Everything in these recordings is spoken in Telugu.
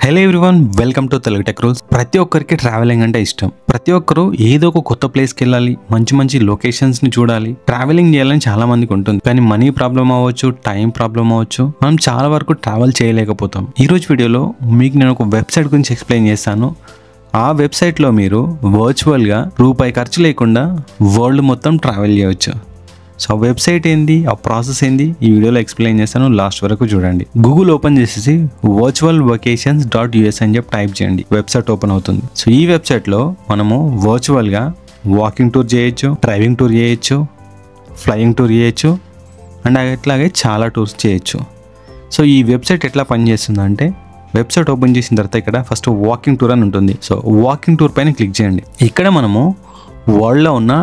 Hello everyone, welcome to Telugu tech rules. ప్రతి ఒక్కరికి ట్రావెలింగ్ అంటే ఇష్టం. ప్రతి ఒక్కరు ఏదో ఒక కొత్త ప్లేస్కి వెళ్ళాలి, మంచి మంచి లొకేషన్స్ ని చూడాలి, ట్రావెలింగ్ చేయాలని చాలా మందికి ఉంటుంది. కానీ మనీ ప్రాబ్లం అవ్వచ్చు, టైం ప్రాబ్లం అవ్వచ్చు, మనం చాలా వరకు ట్రావెల్ చేయలేకపోతాం. ఈ రోజు వీడియోలో మీకు నేను ఒక వెబ్సైట్ గురించి ఎక్స్ప్లెయిన్ చేస్తాను. ఆ వెబ్సైట్లో మీరు వర్చువల్గా రూపాయి ఖర్చు లేకుండా వరల్డ్ మొత్తం ట్రావెల్ చేయవచ్చు. సో ఆ వెబ్సైట్ ఏంది, ఆ ప్రాసెస్ ఏంది, ఈ వీడియోలో ఎక్స్ప్లెయిన్ చేస్తాను. లాస్ట్ వరకు చూడండి. గూగుల్ ఓపెన్ చేసేసి virtualvacations.us అని చెప్పి టైప్ చేయండి. వెబ్సైట్ ఓపెన్ అవుతుంది. సో ఈ వెబ్సైట్లో మనము వర్చువల్గా వాకింగ్ టూర్ చేయొచ్చు, డ్రైవింగ్ టూర్ చేయొచ్చు, ఫ్లయింగ్ టూర్ చేయొచ్చు, అండ్ అట్లాగే చాలా టూర్స్ చేయొచ్చు. సో ఈ వెబ్సైట్ ఎట్లా పనిచేస్తుందంటే, వెబ్సైట్ ఓపెన్ చేసిన తర్వాత ఇక్కడ ఫస్ట్ వాకింగ్ టూర్ అని ఉంటుంది. సో వాకింగ్ టూర్ పైన క్లిక్ చేయండి. ఇక్కడ మనము వరల్డ్లో ఉన్న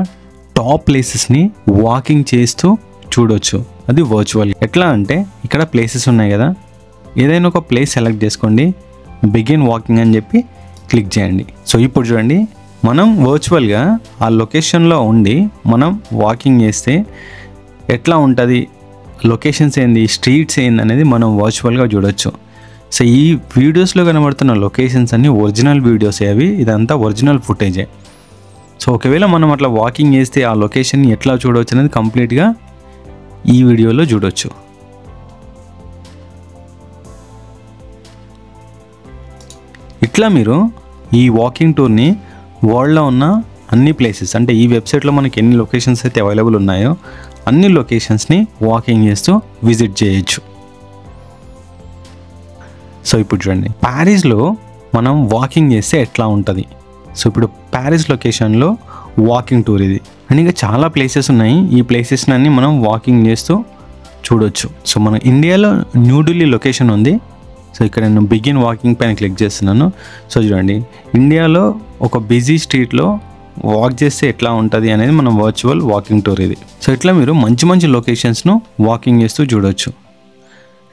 టాప్ ప్లేసెస్ని వాకింగ్ చేస్తూ చూడొచ్చు. అది వర్చువల్. ఎట్లా అంటే ఇక్కడ ప్లేసెస్ ఉన్నాయి కదా, ఏదైనా ఒక ప్లేస్ సెలెక్ట్ చేసుకోండి, బిగిన్ వాకింగ్ అని చెప్పి క్లిక్ చేయండి. సో ఇప్పుడు చూడండి, మనం వర్చువల్గా ఆ లొకేషన్లో ఉండి మనం వాకింగ్ చేస్తే ఎట్లా ఉంటుంది, లొకేషన్స్ ఏంది, స్ట్రీట్స్ ఏంది అనేది మనం వర్చువల్గా చూడొచ్చు. సో ఈ వీడియోస్లో కనబడుతున్న లొకేషన్స్ అన్నీ ఒరిజినల్ వీడియోసే. అవి ఇదంతా ఒరిజినల్ ఫుటేజే. సో ఒకవేళ మనం అట్లా వాకింగ్ చేస్తే ఆ లొకేషన్ని ఎట్లా చూడవచ్చు అనేది కంప్లీట్గా ఈ వీడియోలో చూడవచ్చు. ఇట్లా మీరు ఈ వాకింగ్ టూర్ని వరల్డ్లో ఉన్న అన్ని ప్లేసెస్, అంటే ఈ వెబ్సైట్లో మనకి ఎన్ని లొకేషన్స్ అయితే అవైలబుల్ ఉన్నాయో అన్ని లొకేషన్స్ని వాకింగ్ చేస్తూ విజిట్ చేయొచ్చు. సో ఇప్పుడు చూడండి, ప్యారిస్లో మనం వాకింగ్ చేస్తే ఎట్లా ఉంటుంది. సో ఇప్పుడు ప్యారిస్ లొకేషన్లో వాకింగ్ టూర్ ఇది. అండ్ ఇంకా చాలా ప్లేసెస్ ఉన్నాయి. ఈ ప్లేసెస్ని అన్ని మనం వాకింగ్ చేస్తూ చూడొచ్చు. సో మన ఇండియాలో న్యూఢిల్లీ లొకేషన్ ఉంది. సో ఇక్కడ నేను బిగిన్ వాకింగ్ పైన క్లిక్ చేస్తున్నాను. సో చూడండి, ఇండియాలో ఒక బిజీ స్ట్రీట్లో వాక్ చేస్తే ఎట్లా ఉంటుంది అనేది మన వర్చువల్ వాకింగ్ టూర్ ఇది. సో ఇట్లా మీరు మంచి మంచి లొకేషన్స్ను వాకింగ్ చేస్తూ చూడొచ్చు.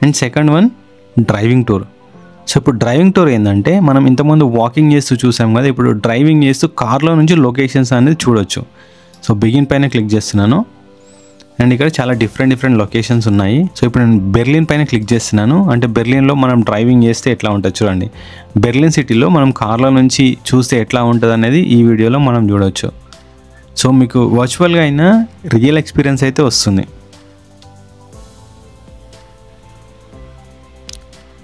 And second one, driving tour. So ఇప్పుడు డ్రైవింగ్ టూర్ ఏంటంటే, మనం ఇంతకుముందు వాకింగ్ చేస్తూ చూసాం కదా, ఇప్పుడు డ్రైవింగ్ చేస్తూ కార్లో నుంచి లొకేషన్స్ అనేది చూడొచ్చు. సో బిగిన్ పైన క్లిక్ చేస్తున్నాను. అండ్ ఇక్కడ చాలా డిఫరెంట్ లొకేషన్స్ ఉన్నాయి. సో ఇప్పుడు నేను బెర్లిన్ పైన క్లిక్ చేస్తున్నాను. అంటే బెర్లిన్లో మనం డ్రైవింగ్ చేస్తే ఎట్లా ఉంటుంది చూడండి. బెర్లిన్ సిటీలో మనం కార్లో నుంచి చూస్తే ఎట్లా ఉంటుంది అనేది ఈ వీడియోలో మనం చూడవచ్చు. సో మీకు వర్చువల్గా అయినా రియల్ ఎక్స్పీరియన్స్ అయితే వస్తుంది.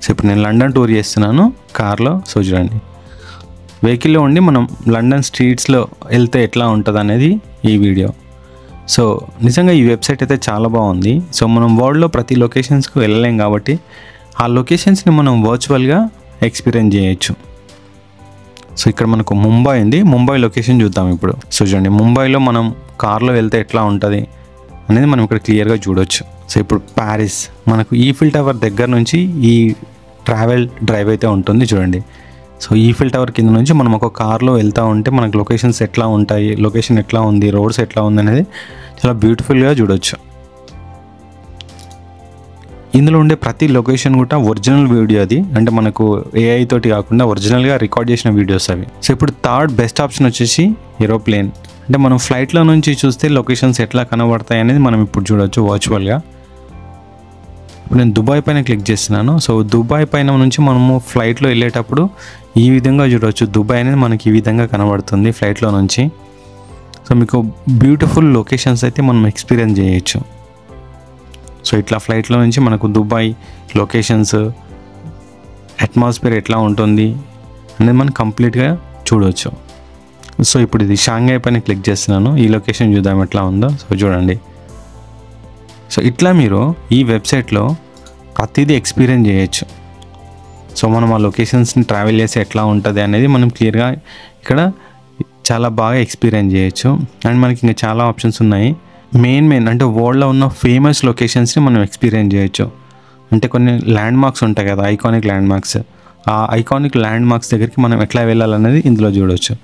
సో ఇప్పుడు నేను లండన్ టూర్ చేస్తున్నాను కార్లో. సో చూడండి, వెహికల్లో ఉండి మనం లండన్ స్ట్రీట్స్లో వెళ్తే ఎట్లా ఉంటుంది అనేది ఈ వీడియో. సో నిజంగా ఈ వెబ్సైట్ అయితే చాలా బాగుంది. సో మనం వరల్డ్లో ప్రతి లొకేషన్స్కి వెళ్ళలేం కాబట్టి ఆ లొకేషన్స్ని మనం వర్చువల్గా ఎక్స్పీరియన్స్ చేయొచ్చు. సో ఇక్కడ మనకు ముంబై ఉంది. ముంబై లొకేషన్ చూద్దాం ఇప్పుడు. సో చూడండి, ముంబైలో మనం కార్లో వెళ్తే ఎట్లా ఉంటుంది అనేది మనం ఇక్కడ క్లియర్గా చూడొచ్చు. సో ఇప్పుడు ప్యారిస్, మనకు ఈఫిల్ టవర్ దగ్గర నుంచి ఈ ట్రావెల్ డ్రైవ్ అయితే ఉంటుంది చూడండి. సో ఈఫిల్ టవర్ కింద నుంచి మనం ఒక కార్లో వెళ్తూ ఉంటే మనకు లొకేషన్స్ ఎట్లా ఉంటాయి, లొకేషన్ ఎట్లా ఉంది, రోడ్స్ ఎట్లా ఉంది అనేది చాలా బ్యూటిఫుల్గా చూడొచ్చు. ఇందులో ఉండే ప్రతి లొకేషన్ కూడా ఒరిజినల్ వీడియో అది. అంటే మనకు ఏఐ తోటి కాకుండా ఒరిజినల్గా రికార్డ్ చేసిన వీడియోస్ అవి. సో ఇప్పుడు థర్డ్ బెస్ట్ ఆప్షన్ వచ్చేసి ఏరోప్లేన్. అంటే మనం ఫ్లైట్లో నుంచి చూస్తే లొకేషన్స్ ఎట్లా కనబడతాయి అనేది మనం ఇప్పుడు చూడొచ్చు వర్చువల్గా. ఇప్పుడు నేను దుబాయ్ పైన క్లిక్ చేస్తున్నాను. సో దుబాయ్ పైన నుంచి మనము ఫ్లైట్లో వెళ్ళేటప్పుడు ఈ విధంగా చూడవచ్చు. దుబాయ్ అనేది మనకి ఈ విధంగా కనబడుతుంది ఫ్లైట్లో నుంచి. సో మీకు బ్యూటిఫుల్ లొకేషన్స్ అయితే మనం ఎక్స్పీరియన్స్ చేయొచ్చు. సో ఇట్లా ఫ్లైట్లో నుంచి మనకు దుబాయ్ లొకేషన్స్, అట్మాస్ఫియర్ ఎట్లా ఉంటుంది అనేది మనం కంప్లీట్గా చూడవచ్చు. సో ఇప్పుడు ఇది షాంఘై పైన క్లిక్ చేస్తున్నాను. ఈ లొకేషన్ చూద్దాం ఎట్లా ఉందో. సో చూడండి, సో ఇట్లా మీరు ఈ వెబ్సైట్లో ప్రతిదీ ఎక్స్పీరియన్స్ చేయొచ్చు. సో మనం ఆ లొకేషన్స్ని ట్రావెల్ చేసి ఎట్లా ఉంటుంది అనేది మనం క్లియర్గా ఇక్కడ చాలా బాగా ఎక్స్పీరియన్స్ చేయొచ్చు. అండ్ మనకి ఇంకా చాలా ఆప్షన్స్ ఉన్నాయి. మెయిన్ అంటే వరల్డ్లో ఉన్న ఫేమస్ లొకేషన్స్ని మనం ఎక్స్పీరియన్స్ చేయొచ్చు. అంటే కొన్ని ల్యాండ్ మార్క్స్ ఉంటాయి కదా, ఐకానిక్ ల్యాండ్ మార్క్స్. ఆ ఐకానిక్ ల్యాండ్ మార్క్స్ దగ్గరికి మనం ఎట్లా వెళ్ళాలనేది ఇందులో చూడవచ్చు.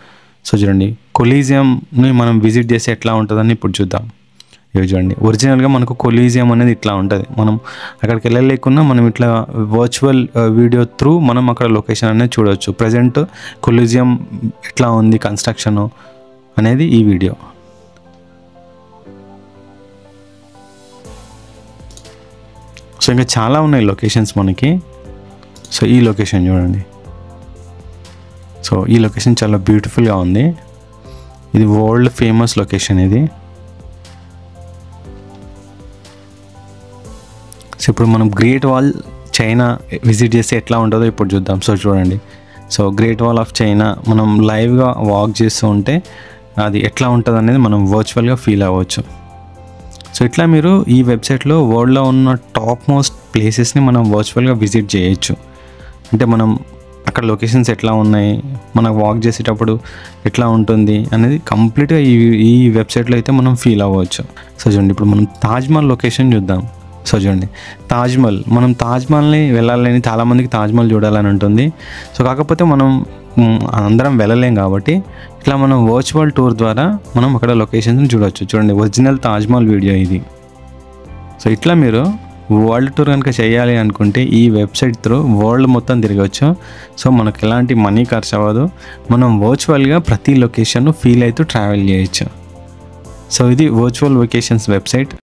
సో చూడండి, కొలీజియంని మనం విజిట్ చేస్తే ఎట్లా ఉంటుందని ఇప్పుడు చూద్దాం. ఇవి చూడండి, ఒరిజినల్గా మనకు కొలీజియం అనేది ఇట్లా ఉంటుంది. మనం అక్కడికి వెళ్ళలేకున్నా మనం ఇట్లా వర్చువల్ వీడియో త్రూ మనం అక్కడ లొకేషన్ అనేది చూడవచ్చు. ప్రజెంట్ కొలీజియం ఎట్లా ఉంది, కన్స్ట్రక్షన్ అనేది ఈ వీడియో. సో ఇంకా చాలా ఉన్నాయి లొకేషన్స్ మనకి. సో ఈ లొకేషన్ చూడండి, సో ఈ లొకేషన్ చాలా బ్యూటిఫుల్గా ఉంది. ఇది వరల్డ్ ఫేమస్ లొకేషన్ ఇది. సో ఇప్పుడు మనం గ్రేట్ వాల్ చైనా విజిట్ చేస్తే ఎట్లా ఉంటుందో ఇప్పుడు చూద్దాం. సో చూడండి, so great wall of China మనం లైవ్గా వాక్ చేస్తూ ఉంటే అది ఎట్లా ఉంటుంది అనేది మనం వర్చువల్గా ఫీల్ అవ్వచ్చు. సో ఇట్లా మీరు ఈ వెబ్సైట్లో వరల్డ్లో ఉన్న టాప్ మోస్ట్ ప్లేసెస్ని మనం వర్చువల్గా విజిట్ చేయొచ్చు. అంటే మనం అక్కడ లొకేషన్స్ ఎట్లా ఉన్నాయి, మనకు వాక్ చేసేటప్పుడు ఎట్లా ఉంటుంది అనేది కంప్లీట్గా ఈ వెబ్సైట్లో అయితే మనం ఫీల్ అవ్వచ్చు. సో చూడండి, ఇప్పుడు మనం తాజ్మహల్ లొకేషన్ చూద్దాం. సో చూడండి, తాజ్మహల్, మనం తాజ్మహల్ని వెళ్ళాలని చాలామందికి తాజ్మహల్ చూడాలని ఉంటుంది. సో కాకపోతే మనం అందరం వెళ్ళలేం కాబట్టి ఇట్లా మనం వర్చువల్ టూర్ ద్వారా మనం అక్కడ లొకేషన్స్ని చూడవచ్చు. చూడండి, ఒరిజినల్ తాజ్మహల్ వీడియో ఇది. సో ఇట్లా మీరు వరల్డ్ టూర్ కనుక చేయాలి అనుకుంటే ఈ వెబ్సైట్ త్రూ వరల్డ్ మొత్తం తిరగవచ్చు. సో మనకు ఎలాంటి మనీ ఖర్చు అవ్వదు, మనం వర్చువల్గా ప్రతి లొకేషన్ ఫీల్ అవుతూ ట్రావెల్ చేయొచ్చు. సో ఇది వర్చువల్ వెకేషన్స్ వెబ్సైట్.